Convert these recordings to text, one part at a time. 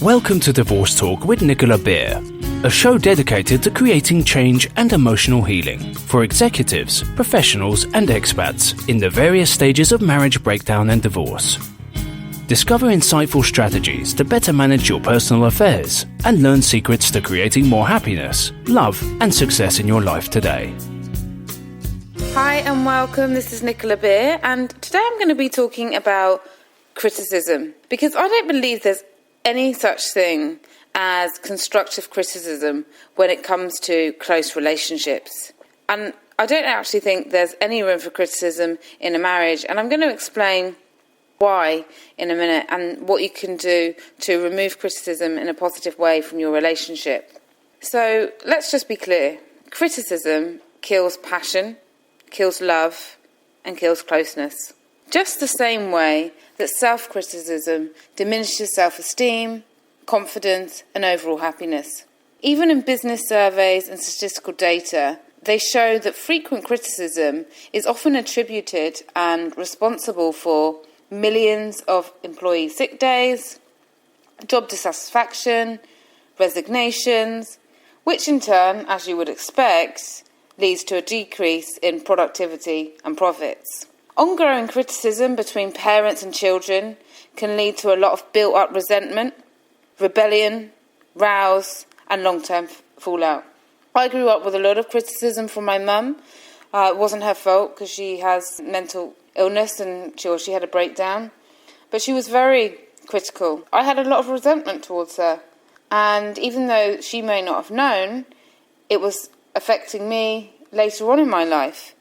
Welcome to Divorce Talk with Nicola Beer, a show dedicated to creating change and emotional healing for executives, professionals, and expats in the various stages of marriage breakdown and divorce. Discover insightful strategies to better manage your personal affairs and learn secrets to creating more happiness, love, and success in your life today. Hi and welcome, this is Nicola Beer, and today I'm going to be talking about criticism, because I don't believe there's any such thing as constructive criticism when it comes to close relationships. And I don't actually think there's any room for criticism in a marriage, and I'm going to explain why in a minute and what you can do to remove criticism in a positive way from your relationship. So let's just be clear. Criticism kills passion, kills love, and kills closeness. Just the same way that self-criticism diminishes self-esteem, confidence, and overall happiness. Even in business surveys and statistical data, they show that frequent criticism is often attributed and responsible for millions of employee sick days, job dissatisfaction, resignations, which in turn, as you would expect, leads to a decrease in productivity and profits. Ongoing criticism between parents and children can lead to a lot of built-up resentment, rebellion, rows, and long-term fallout. I grew up with a lot of criticism from my mum. It wasn't her fault because she has mental illness and she had a breakdown. But she was very critical. I had a lot of resentment towards her. And even though she may not have known, it was affecting me later on in my life,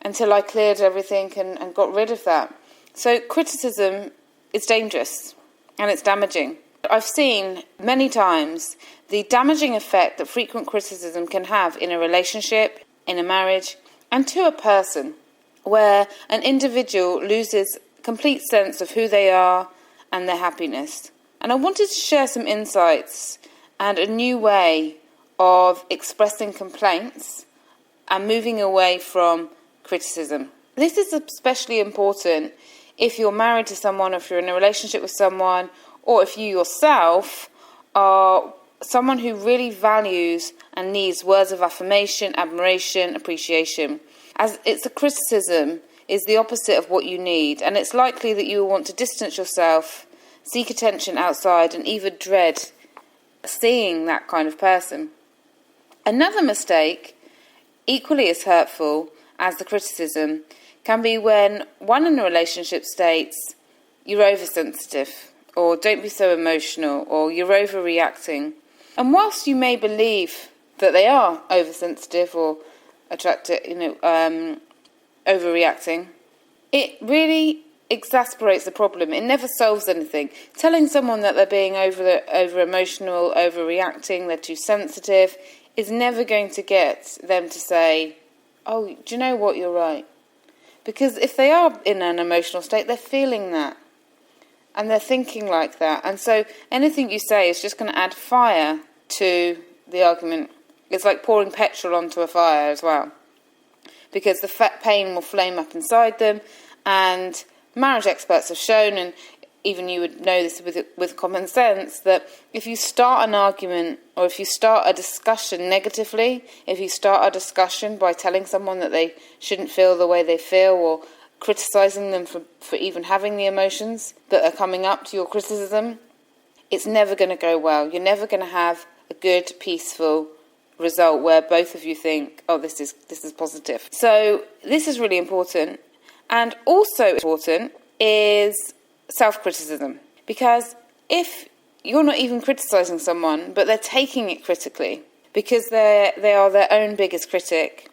until I cleared everything and got rid of that. So criticism is dangerous and it's damaging. I've seen many times the damaging effect that frequent criticism can have in a relationship, in a marriage, and to a person, where an individual loses complete sense of who they are and their happiness. And I wanted to share some insights and a new way of expressing complaints and moving away from criticism. This is especially important if you're married to someone, or if you're in a relationship with someone, or if you yourself are someone who really values and needs words of affirmation, admiration, appreciation. As it's a criticism is the opposite of what you need, and it's likely that you will want to distance yourself, seek attention outside, and even dread seeing that kind of person. Another mistake, equally as hurtful as the criticism, can be when one in a relationship states, "You're oversensitive," or "Don't be so emotional," or "You're overreacting." And whilst you may believe that they are oversensitive or overreacting, it really exasperates the problem. It never solves anything. Telling someone that they're being over emotional, overreacting, they're too sensitive, is never going to get them to say, "Oh, do you know what, you're right." Because if they are in an emotional state, they're feeling that. And they're thinking like that. And so anything you say is just going to add fire to the argument. It's like pouring petrol onto a fire as well. Because the pain will flame up inside them. And marriage experts have shown, and even you would know this with common sense, that if you start an argument or if you start a discussion negatively, if you start a discussion by telling someone that they shouldn't feel the way they feel, or criticising them for even having the emotions that are coming up to your criticism, it's never going to go well. You're never going to have a good, peaceful result where both of you think, "Oh, this is positive." So this is really important. And also important is self-criticism, because if you're not even criticising someone but they're taking it critically because they are their own biggest critic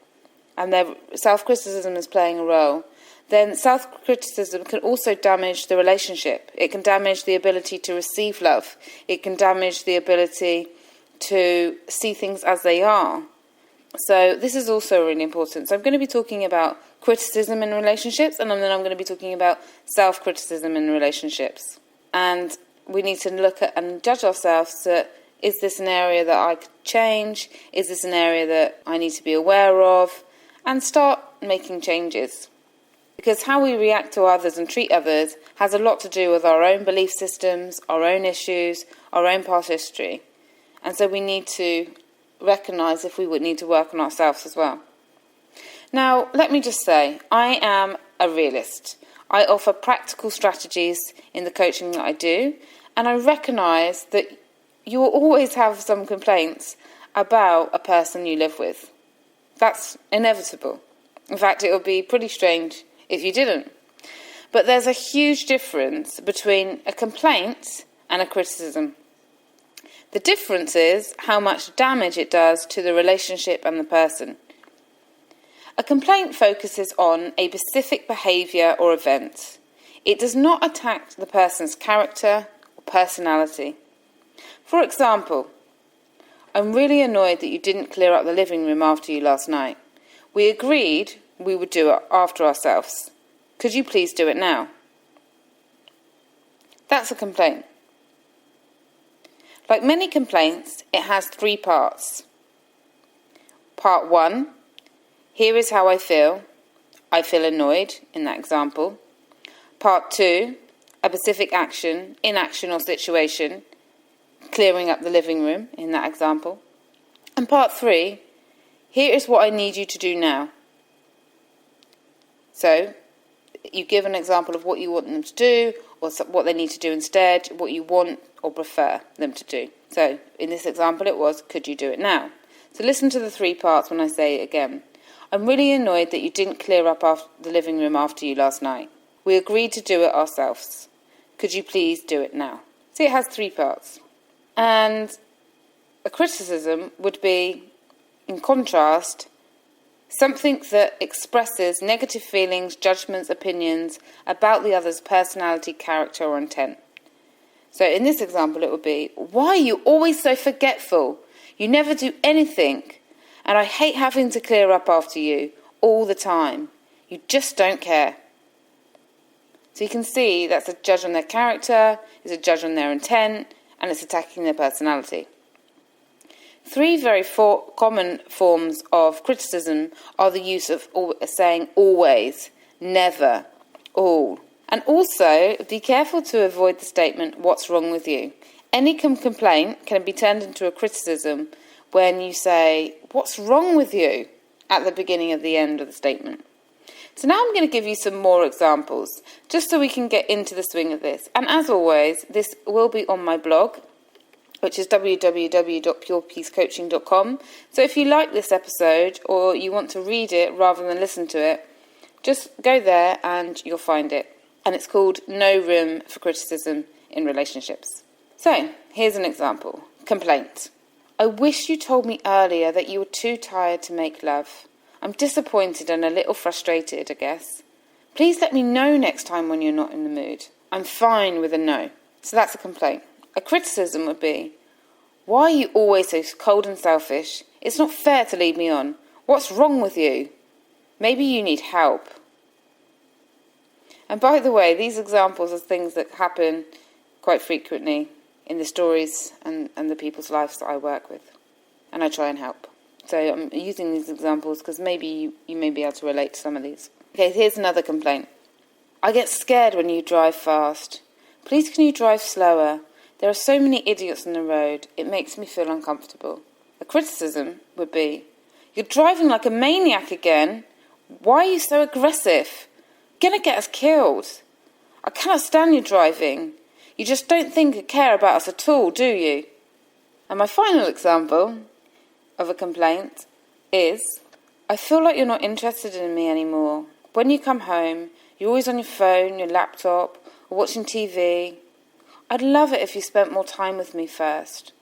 and their self-criticism is playing a role, then self-criticism can also damage the relationship. It can damage the ability to receive love. It can damage the ability to see things as they are. So this is also really important. So I'm going to be talking about criticism in relationships, and then I'm going to be talking about self-criticism in relationships. And we need to look at and judge ourselves that, is this an area that I could change? Is this an area that I need to be aware of? And start making changes. Because how we react to others and treat others has a lot to do with our own belief systems, our own issues, our own past history. And so we need to recognise if we would need to work on ourselves as well. Now, let me just say, I am a realist. I offer practical strategies in the coaching that I do, and I recognise that you will always have some complaints about a person you live with. That's inevitable. In fact, it would be pretty strange if you didn't. But there's a huge difference between a complaint and a criticism. The difference is how much damage it does to the relationship and the person. A complaint focuses on a specific behaviour or event. It does not attack the person's character or personality. For example, I'm really annoyed that you didn't clear up the living room after you last night. We agreed we would do it after ourselves. Could you please do it now? That's a complaint. Like many complaints, it has 3 parts. Part 1, here is how I feel. I feel annoyed, in that example. Part 2, a specific action, inaction or situation, clearing up the living room, in that example. And part 3, here is what I need you to do now. So, you give an example of what you want them to do, or what they need to do instead, what you want or prefer them to do. So, in this example it was, could you do it now? So listen to the 3 parts when I say it again. I'm really annoyed that you didn't clear up the living room after you last night. We agreed to do it ourselves. Could you please do it now? See, it has 3 parts. And a criticism would be, in contrast, something that expresses negative feelings, judgments, opinions about the other's personality, character or intent. So in this example it would be, why are you always so forgetful? You never do anything, and I hate having to clear up after you all the time. You just don't care. So you can see that's a judge on their character, it's a judge on their intent, and it's attacking their personality. 3 very common forms of criticism are the use of saying always, never, all. And also, be careful to avoid the statement, what's wrong with you? Any complaint can be turned into a criticism when you say, what's wrong with you? At the beginning of the end of the statement. So now I'm going to give you some more examples, just so we can get into the swing of this. And as always, this will be on my blog, which is www.purepeacecoaching.com. So if you like this episode or you want to read it rather than listen to it, just go there and you'll find it. And it's called No Room for Criticism in Relationships. So here's an example. Complaint. I wish you told me earlier that you were too tired to make love. I'm disappointed and a little frustrated, I guess. Please let me know next time when you're not in the mood. I'm fine with a no. So that's a complaint. A criticism would be, why are you always so cold and selfish? It's not fair to lead me on. What's wrong with you? Maybe you need help. And by the way, these examples are things that happen quite frequently in the stories and the people's lives that I work with. And I try and help. So I'm using these examples because maybe you may be able to relate to some of these. Okay, here's another complaint. I get scared when you drive fast. Please can you drive slower? There are so many idiots on the road, it makes me feel uncomfortable. A criticism would be, you're driving like a maniac again. Why are you so aggressive? You're going to get us killed. I cannot stand you driving. You just don't think or care about us at all, do you? And my final example of a complaint is, I feel like you're not interested in me anymore. When you come home, you're always on your phone, your laptop, or watching TV. I'd love it if you spent more time with me first.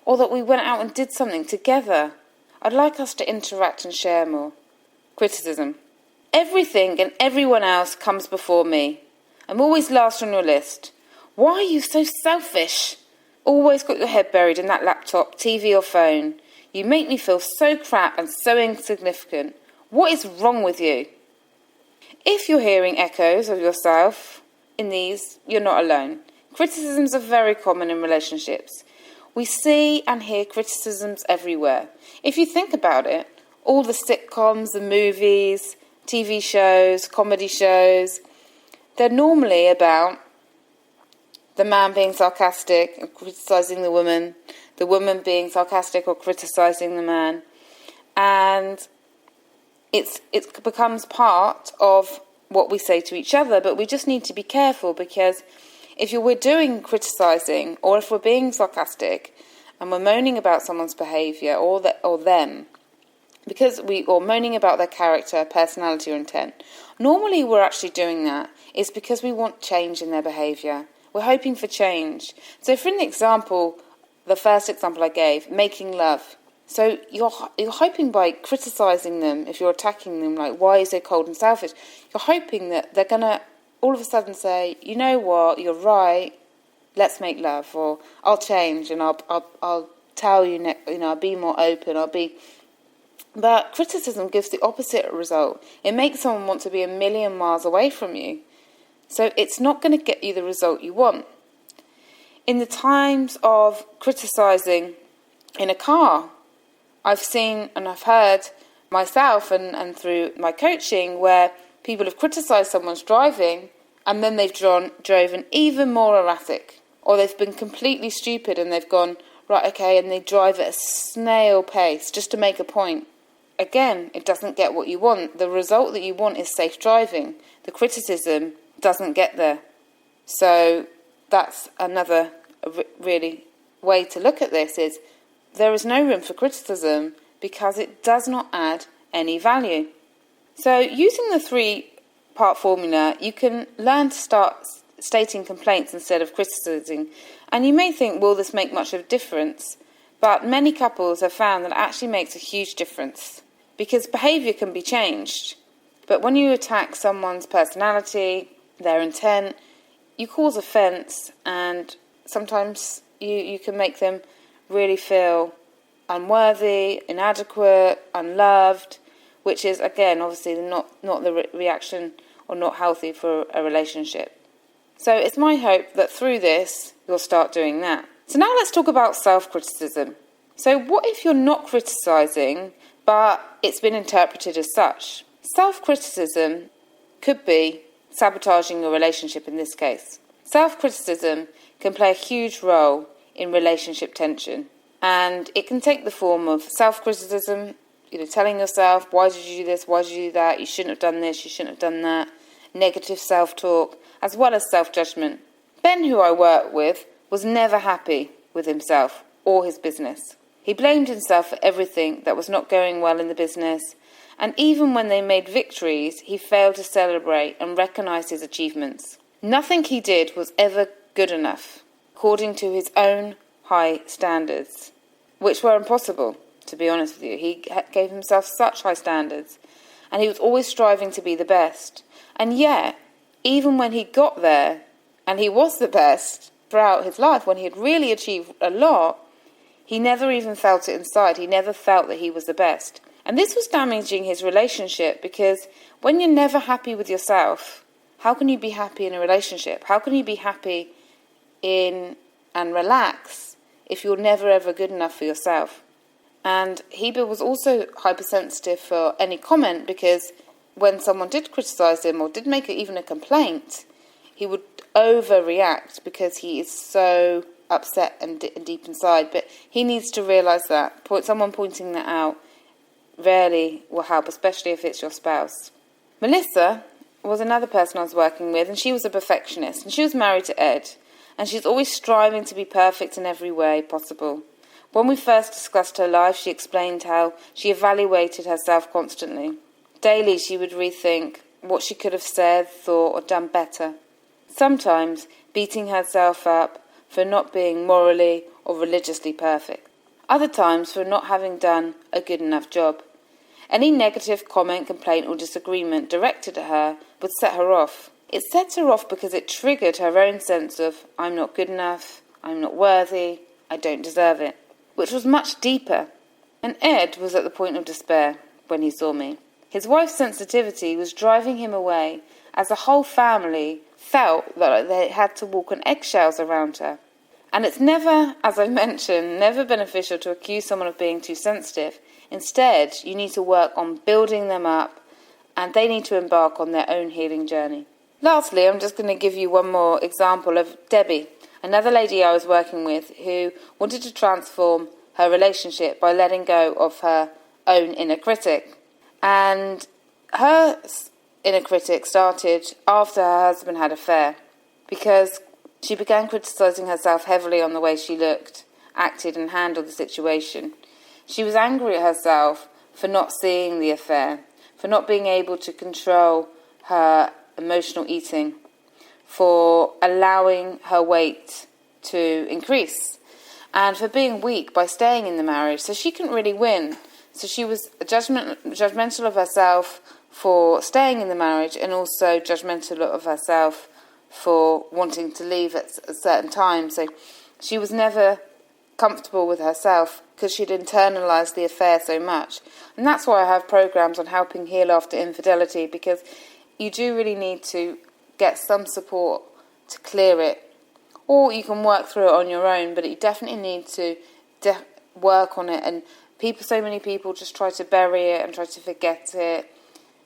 Or that we went out and did something together. I'd like us to interact and share more. Criticism. Everything and everyone else comes before me. I'm always last on your list. Why are you so selfish? Always got your head buried in that laptop, TV or phone. You make me feel so crap and so insignificant. What is wrong with you? If you're hearing echoes of yourself in these, you're not alone. Criticisms are very common in relationships. We see and hear criticisms everywhere. If you think about it, all the sitcoms, the movies, TV shows, comedy shows, they're normally about the man being sarcastic and criticising the woman being sarcastic or criticising the man. And it becomes part of what we say to each other, but we just need to be careful, because if we're doing criticising, or if we're being sarcastic and we're moaning about someone's behaviour or them, or moaning about their character, personality or intent, normally we're actually doing that is because we want change in their behaviour. We're hoping for change. So for an example, the first example I gave, making love. So you're hoping by criticising them, if you're attacking them, like, why is they cold and selfish? You're hoping that they're going to all of a sudden say, you know what, you're right, let's make love, or I'll change and I'll tell you, I'll be more open, But criticism gives the opposite result. It makes someone want to be a million miles away from you. So it's not going to get you the result you want. In the times of criticising in a car, I've seen and I've heard myself and through my coaching where people have criticised someone's driving and then they've driven even more erratic, or they've been completely stupid and they've gone, right, okay, and they drive at a snail pace just to make a point. Again, it doesn't get what you want. The result that you want is safe driving. The criticism doesn't get there. So that's another really way to look at this, is there is no room for criticism because it does not add any value. So using the 3-part formula, you can learn to start stating complaints instead of criticising. And you may think, will this make much of a difference? But many couples have found that it actually makes a huge difference, because behaviour can be changed. But when you attack someone's personality, their intent, you cause offence, and sometimes you can make them really feel unworthy, inadequate, unloved, which is, again, obviously not the reaction, or not healthy for a relationship. So it's my hope that through this, you'll start doing that. So now let's talk about self-criticism. So what if you're not criticising, but it's been interpreted as such? Self-criticism could be sabotaging your relationship in this case. Self-criticism can play a huge role in relationship tension, and it can take the form of self-criticism, telling yourself, why did you do this, why did you do that, you shouldn't have done this, you shouldn't have done that, negative self-talk, as well as self-judgment. Ben, who I work with, was never happy with himself or his business. He blamed himself for everything that was not going well in the business, and even when they made victories, he failed to celebrate and recognise his achievements. Nothing he did was ever good enough, according to his own high standards, which were impossible, to be honest with you. He gave himself such high standards, and he was always striving to be the best. And yet, even when he got there, and he was the best throughout his life, when he had really achieved a lot, he never even felt it inside. He never felt that he was the best. And this was damaging his relationship, because when you're never happy with yourself, how can you be happy in a relationship? How can you be happy in and relax if you're never ever good enough for yourself? And Heber was also hypersensitive for any comment, because when someone did criticise him or did make even a complaint, he would overreact because he is so upset and deep inside. But he needs to realise that. Someone pointing that out rarely will help, especially if it's your spouse. Melissa was another person I was working with, and she was a perfectionist, and she was married to Ed, and she's always striving to be perfect in every way possible. When we first discussed her life, she explained how she evaluated herself constantly. Daily, she would rethink what she could have said, thought, or done better. Sometimes beating herself up for not being morally or religiously perfect. Other times for not having done a good enough job. Any negative comment, complaint, or disagreement directed at her would set her off. It set her off because it triggered her own sense of, I'm not good enough, I'm not worthy, I don't deserve it, which was much deeper. And Ed was at the point of despair when he saw me. His wife's sensitivity was driving him away, as the whole family felt that they had to walk on eggshells around her. And it's never, as I mentioned, never beneficial to accuse someone of being too sensitive. Instead, you need to work on building them up and they need to embark on their own healing journey. Lastly, I'm just going to give you one more example of Debbie, another lady I was working with who wanted to transform her relationship by letting go of her own inner critic. And her inner critic started after her husband had an affair, because she began criticising herself heavily on the way she looked, acted and handled the situation. She was angry at herself for not seeing the affair, for not being able to control her emotional eating, for allowing her weight to increase, and for being weak by staying in the marriage. So she couldn't really win. So she was judgmental of herself for staying in the marriage, and also judgmental of herself for wanting to leave at a certain time. So she was never comfortable with herself because she'd internalized the affair so much. And that's why I have programs on helping heal after infidelity, because you do really need to get some support to clear it, or you can work through it on your own, but you definitely need to work on it. And so many people just try to bury it and try to forget it,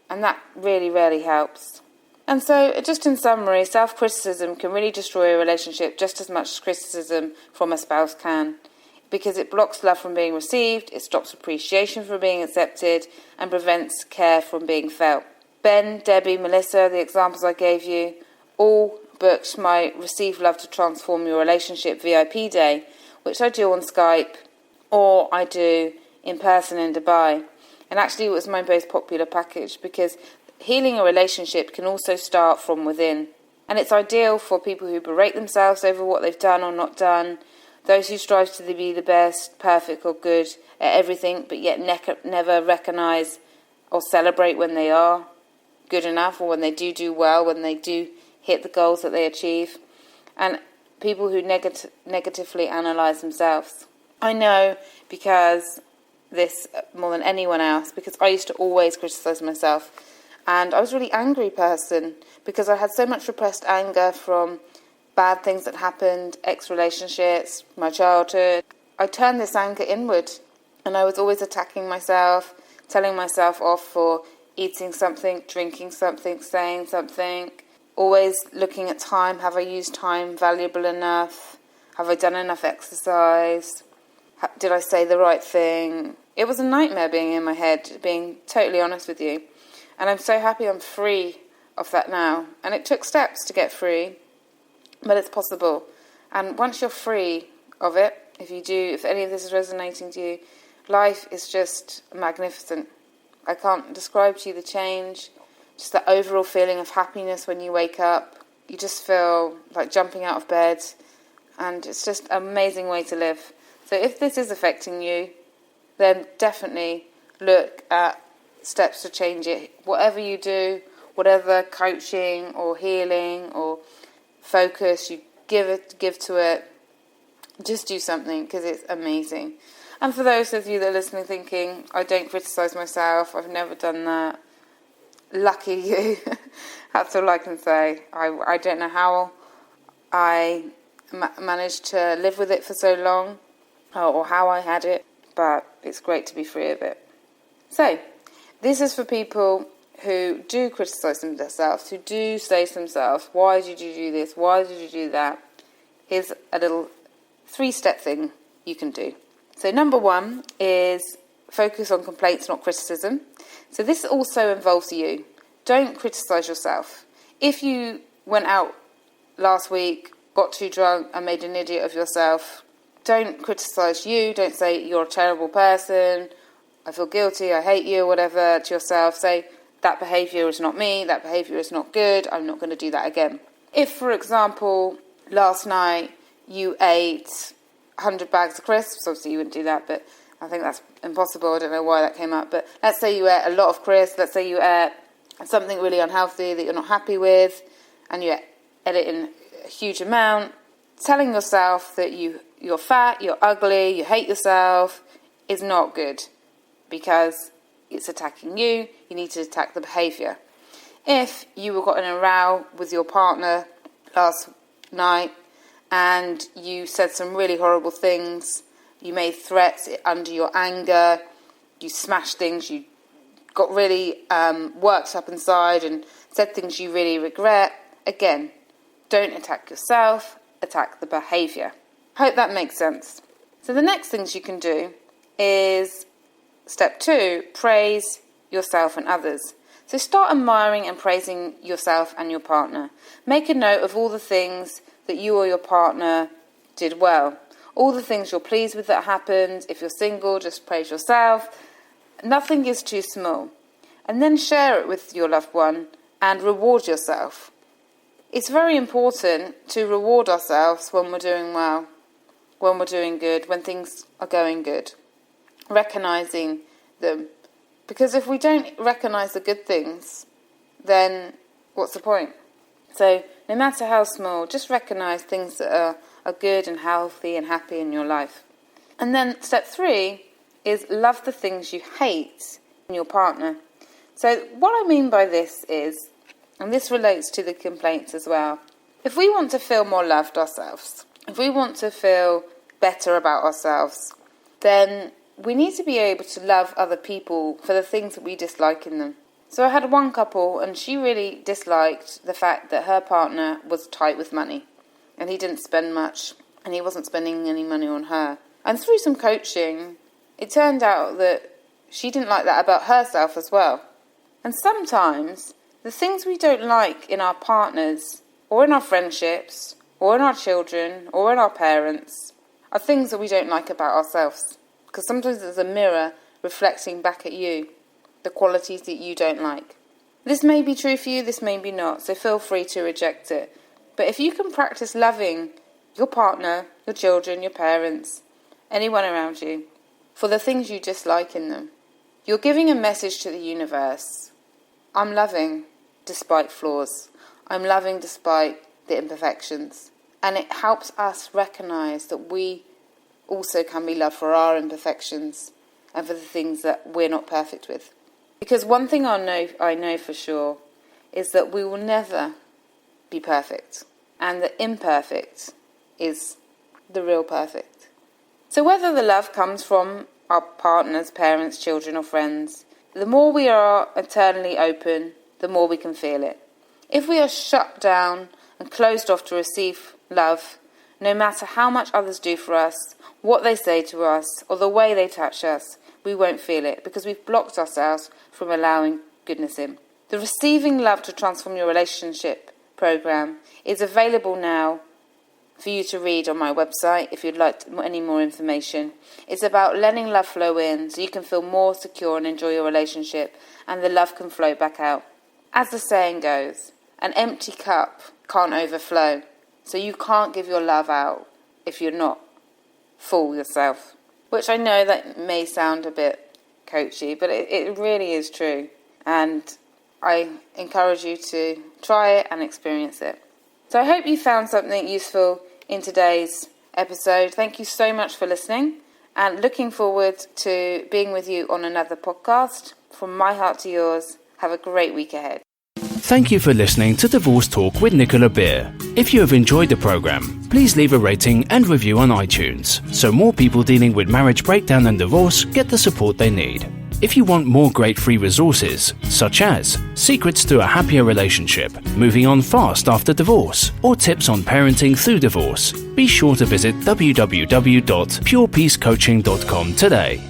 and that really rarely helps. And so, just in summary, self-criticism can really destroy a relationship just as much as criticism from a spouse can, because it blocks love from being received, it stops appreciation from being accepted, and prevents care from being felt. Ben, Debbie, Melissa, the examples I gave you, all booked my Receive Love to Transform Your Relationship VIP day, which I do on Skype, or I do in person in Dubai. And actually it was my most popular package, because healing a relationship can also start from within. And it's ideal for people who berate themselves over what they've done or not done, those who strive to be the best, perfect or good at everything, but yet never recognise or celebrate when they are good enough, or when they do well, when they do hit the goals that they achieve, and people who negatively analyse themselves. I know, because this more than anyone else, because I used to always criticise myself, and I was a really angry person because I had so much repressed anger from bad things that happened, ex-relationships, my childhood. I turned this anger inward, and I was always attacking myself, telling myself off for eating something, drinking something, saying something, always looking at time. Have I used time valuable enough? Have I done enough exercise? Did I say the right thing? It was a nightmare being in my head, being totally honest with you. And I'm so happy I'm free of that now. And it took steps to get free, but it's possible. And once you're free of it, if any of this is resonating to you, life is just magnificent. I can't describe to you the change, just the overall feeling of happiness when you wake up. You just feel like jumping out of bed, and it's just an amazing way to live. So if this is affecting you, then definitely look at steps to change it. Whatever you do, whatever coaching or healing or focus you give to it, just do something, because it's amazing. And for those of you that are listening thinking, I don't criticise myself, I've never done that, lucky you. That's all I can say. I don't know how I managed to live with it for so long, or how I had it, but it's great to be free of it. So, this is for people who do criticise themselves, who do say to themselves, why did you do this? Why did you do that? Here's a little 3-step thing you can do. So number 1 is focus on complaints, not criticism. So this also involves you. Don't criticise yourself. If you went out last week, got too drunk and made an idiot of yourself, don't criticise you. Don't say you're a terrible person, I feel guilty, I hate you, or whatever to yourself. Say, that behaviour is not me, that behaviour is not good, I'm not going to do that again. If, for example, last night you ate 100 bags of crisps, obviously you wouldn't do that, but I think that's impossible, I don't know why that came up, but let's say you ate a lot of crisps, let's say you ate something really unhealthy that you're not happy with, and you ate it in a huge amount, telling yourself that you're fat, you're ugly, you hate yourself, is not good, because it's attacking you. You need to attack the behaviour. If you got in a row with your partner last night and you said some really horrible things, you made threats under your anger, you smashed things, you got really worked up inside and said things you really regret, again, don't attack yourself, attack the behaviour. Hope that makes sense. So the next things you can do is step 2, praise yourself and others. So start admiring and praising yourself and your partner. Make a note of all the things that you or your partner did well. All the things you're pleased with that happened. If you're single, just praise yourself. Nothing is too small. And then share it with your loved one and reward yourself. It's very important to reward ourselves when we're doing well, when we're doing good, when things are going good. Recognising them. Because if we don't recognise the good things, then what's the point? So no matter how small, just recognise things that are good and healthy and happy in your life. And then step 3 is love the things you hate in your partner. So what I mean by this is, and this relates to the complaints as well, if we want to feel more loved ourselves, if we want to feel better about ourselves, then we need to be able to love other people for the things that we dislike in them. So I had one couple and she really disliked the fact that her partner was tight with money and he didn't spend much and he wasn't spending any money on her. And through some coaching, it turned out that she didn't like that about herself as well. And sometimes the things we don't like in our partners or in our friendships or in our children or in our parents are things that we don't like about ourselves. Because sometimes there's a mirror reflecting back at you, the qualities that you don't like. This may be true for you, this may be not, so feel free to reject it. But if you can practice loving your partner, your children, your parents, anyone around you, for the things you dislike in them, you're giving a message to the universe. I'm loving despite flaws. I'm loving despite the imperfections. And it helps us recognise that we also can be loved for our imperfections and for the things that we're not perfect with. Because one thing I know for sure is that we will never be perfect, and the imperfect is the real perfect. So whether the love comes from our partners, parents, children or friends, the more we are eternally open, the more we can feel it. If we are shut down and closed off to receive love, no matter how much others do for us, what they say to us, or the way they touch us, we won't feel it because we've blocked ourselves from allowing goodness in. The Receiving Love to Transform Your Relationship program is available now for you to read on my website if you'd like any more information. It's about letting love flow in so you can feel more secure and enjoy your relationship, and the love can flow back out. As the saying goes, an empty cup can't overflow. So you can't give your love out if you're not full yourself. Which I know that may sound a bit coachy, but it really is true. And I encourage you to try it and experience it. So I hope you found something useful in today's episode. Thank you so much for listening, and looking forward to being with you on another podcast. From my heart to yours, have a great week ahead. Thank you for listening to Divorce Talk with Nicola Beer. If you have enjoyed the program, please leave a rating and review on iTunes so more people dealing with marriage breakdown and divorce get the support they need. If you want more great free resources, such as Secrets to a Happier Relationship, Moving on Fast After Divorce, or tips on parenting through divorce, be sure to visit www.purepeacecoaching.com today.